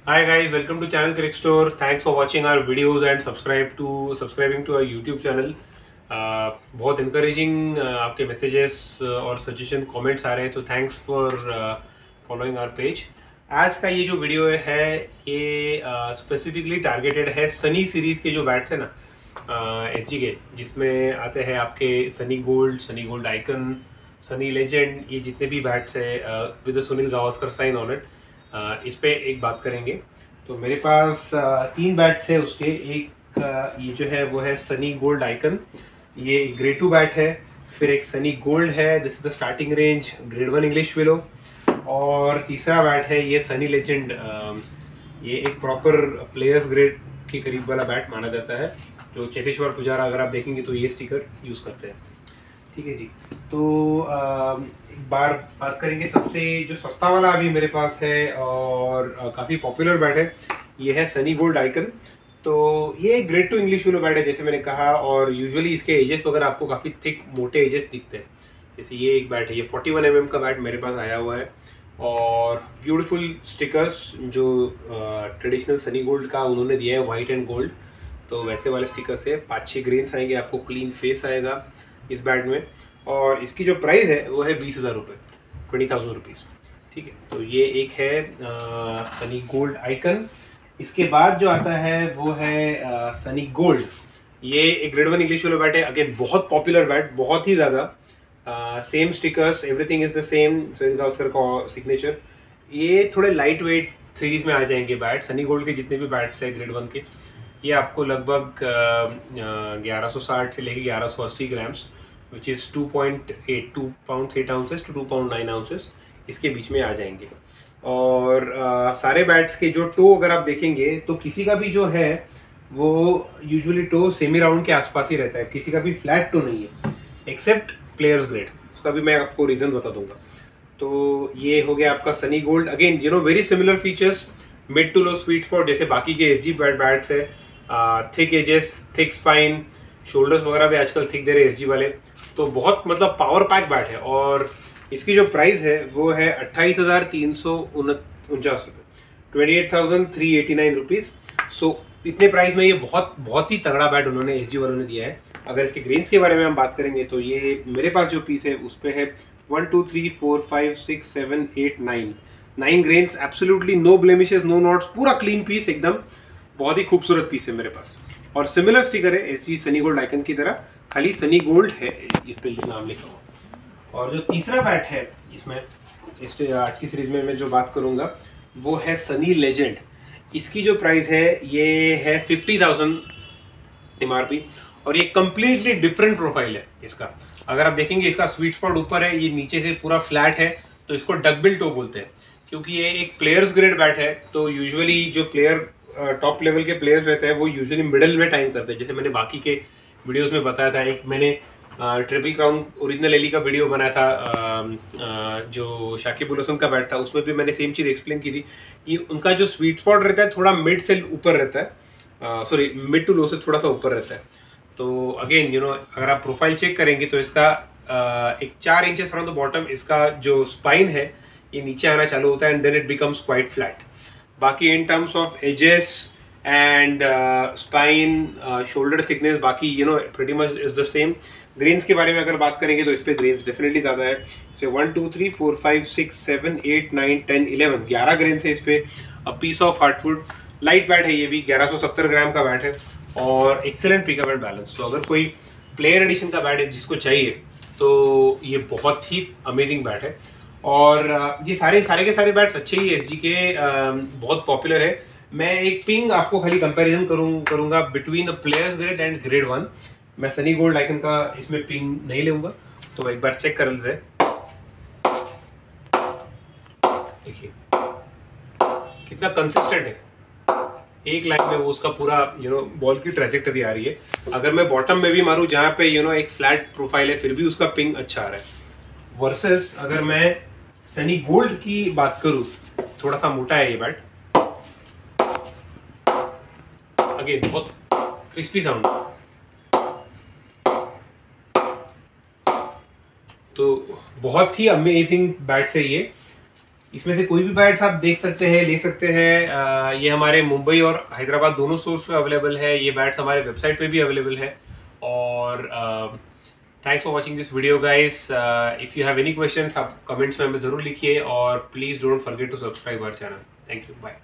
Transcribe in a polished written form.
Hi guys, welcome to channel Crick Store. Thanks for watching our videos and subscribing to our YouTube channel. बहुत encouraging आपके messages और suggestion comments आ रहे हैं, तो thanks for following our page. आज का ये जो वीडियो है ये स्पेसिफिकली टारगेटेड है सनी सीरीज के जो बैट्स है ना एसजी के, जिसमें आते हैं आपके Sunny Gold Icon, Sunny Legend, ये जितने भी बैट्स है with Sunil Gavaskar sign on it, इस पे एक बात करेंगे। तो मेरे पास तीन बैट्स है उसके। एक ये जो है वो है सनी गोल्ड आइकन, ये ग्रेड 2 बैट है। फिर एक सनी गोल्ड है, this is the starting range, grade 1 English willow. और तीसरा बैट है ये सनी लेजेंड, ये एक प्रॉपर प्लेयर्स ग्रेड के करीब वाला बैट माना जाता है, जो चेतेश्वर पुजारा अगर आप देखेंगे तो ये स्टिकर यूज़ करते हैं। ठीक है जी। तो एक बार बात करेंगे सबसे जो सस्ता वाला अभी मेरे पास है और काफ़ी पॉपुलर बैट है, ये है सनी गोल्ड आइकन। तो ये ग्रेड 2 इंग्लिश विलो बैट है जैसे मैंने कहा, और यूजुअली इसके एजेस वगैरह आपको काफ़ी थिक मोटे एजेस दिखते हैं। जैसे ये एक बैट है, ये 41 mm का बैट मेरे पास आया हुआ है, और ब्यूटीफुल स्टिकर्स जो ट्रेडिशनल सनी गोल्ड का उन्होंने दिया है, वाइट एंड गोल्ड, तो वैसे वाले स्टिकर्स है। 5-6 ग्रेन्स आएंगे, आपको क्लीन फेस आएगा इस बैट में। और इसकी जो प्राइस है वो है 20,000 रुपये, 20,000 रुपीज़। ठीक है, तो ये एक है सनी गोल्ड आइकन। इसके बाद जो आता है वो है सनी गोल्ड। ये एक ग्रेड 1 इंग्लिश वाला बैट है, अगेन बहुत पॉपुलर बैट, बहुत ही ज़्यादा। Same stickers, everything is the same, Sunil Gavaskar का सिग्नेचर। ये थोड़े लाइट वेट सीरीज में आ जाएंगे बैट। सनी गोल्ड के जितने भी बैट्स हैं ग्रेड 1 के, ये आपको लगभग 1160 से लेके 1180 grams, which is 2 pounds 8 ounces to 2 pounds 9 ounces, इसके बीच में आ जाएंगे। और सारे बैट्स के जो टो अगर आप देखेंगे तो किसी का भी जो है वो यूजुअली टो सेमी राउंड के आसपास ही रहता है, किसी का भी फ्लैट टो नहीं है एक्सेप्ट प्लेयर्स ग्रेड। उसका भी मैं आपको रीज़न बता दूंगा। तो ये हो गया आपका Sunny Gold. Again very similar features, mid to low sweet spot जैसे बाकी के एसजी बैट्स है। Thick edges, thick spine, shoulders वगैरह भी आजकल थिक दे रहे एसजी वाले, तो बहुत मतलब पावर पैक बैट है। और इसकी जो प्राइस है वो है 28,349 रुपये, 28,389 रुपीज़। सो इतने प्राइस में ये बहुत ही तगड़ा बैट उन्होंने एसजी वालों ने दिया है। अगर इसके ग्रेन्स के बारे में हम बात करेंगे तो ये मेरे पास जो पीस है उस पर है 1 2 3 4 5 6 7 8 9 grains, absolutely no blemishes, no knots, पूरा क्लीन पीस एकदम, बहुत ही खूबसूरत पीस है मेरे पास। और सिमिलर स्टिकर है एसजी सनी गोल्ड आइकन की तरह, खाली सनी गोल्ड है इस पे नाम लिखा हुआ। और जो तीसरा बैट है इसमें, इस आज की सीरीज में मैं जो बात करूंगा वो है सनी लेजेंड। इसकी जो प्राइस है ये है 50,000 MRP, और ये कम्प्लीटली डिफरेंट प्रोफाइल है इसका। अगर आप देखेंगे इसका स्वीट स्पॉट ऊपर है, ये नीचे से पूरा फ्लैट है, तो इसको डकबिल टो बोलते हैं, क्योंकि ये एक प्लेयर्स ग्रेड बैट है। तो यूजुअली जो प्लेयर टॉप लेवल के प्लेयर्स रहते हैं वो यूजुअली मिडल में टाइम करते हैं, जैसे मैंने बाकी के वीडियोस में बताया था। एक मैंने ट्रिपल क्राउन ओरिजिनल एली का वीडियो बनाया था, जो शाकिब उल हसन का बैट था, उसमें भी मैंने सेम चीज़ एक्सप्लेन की थी कि उनका जो स्वीट स्पॉट रहता है थोड़ा मिड से ऊपर रहता है, सॉरी मिड टू लो से थोड़ा सा ऊपर रहता है। तो अगेन अगर आप प्रोफाइल चेक करेंगे तो इसका एक 4 इंचेस फ्रॉम द बॉटम इसका जो स्पाइन है ये नीचे आना चालू होता है, and then it becomes quite flat. बाकी in terms of edges and spine, shoulder thickness, बाकी pretty much is the same. Grains के बारे में अगर बात करेंगे तो इस पे ग्रेन्स डेफिनेटली ज़्यादा है। इसे 1 2 3 4 5 6 7 8 9 10 11 ग्रेन्स है इस पे। A piece of hardwood light bat है, ये भी 1170 ग्राम का बैट है, और एक्सेलेंट पिकअप एंड बैलेंस। तो अगर कोई प्लेयर एडिशन का बैट है जिसको चाहिए तो ये बहुत ही अमेजिंग बैट है। और ये सारे के सारे बैट्स अच्छे ही एसजी के, बहुत पॉपुलर है। मैं एक पिंग आपको खाली कंपैरिजन करूंगा between the players grade and grade 1। मैं सनी गोल्ड आइकन का इसमें पिंग नहीं लूंगा, तो एक बार चेक कर लेते हैं। देखिए कितना कंसिस्टेंट है, एक लाइन में वो उसका पूरा बॉल की ट्रैजेक्टरी आ रही है। अगर मैं बॉटम में भी मारूं जहां पे एक फ्लैट प्रोफाइल है, फिर भी उसका पिंग अच्छा आ रहा है। वर्सेस अगर मैं सनी गोल्ड की बात करूं, थोड़ा सा मोटा है ये बैट, अगेन बहुत क्रिस्पी साउंड, तो बहुत ही अमेजिंग बैट्स है ये। इसमें से कोई भी बैट्स आप देख सकते हैं, ले सकते हैं। ये हमारे मुंबई और हैदराबाद दोनों स्टोर्स पे अवेलेबल है। ये बैट्स हमारे वेबसाइट पे भी अवेलेबल है। और thanks for watching this video guys. If you have any questions आप कमेंट्स में हमें ज़रूर लिखिए और please don't forget to subscribe our channel. Thank you, bye.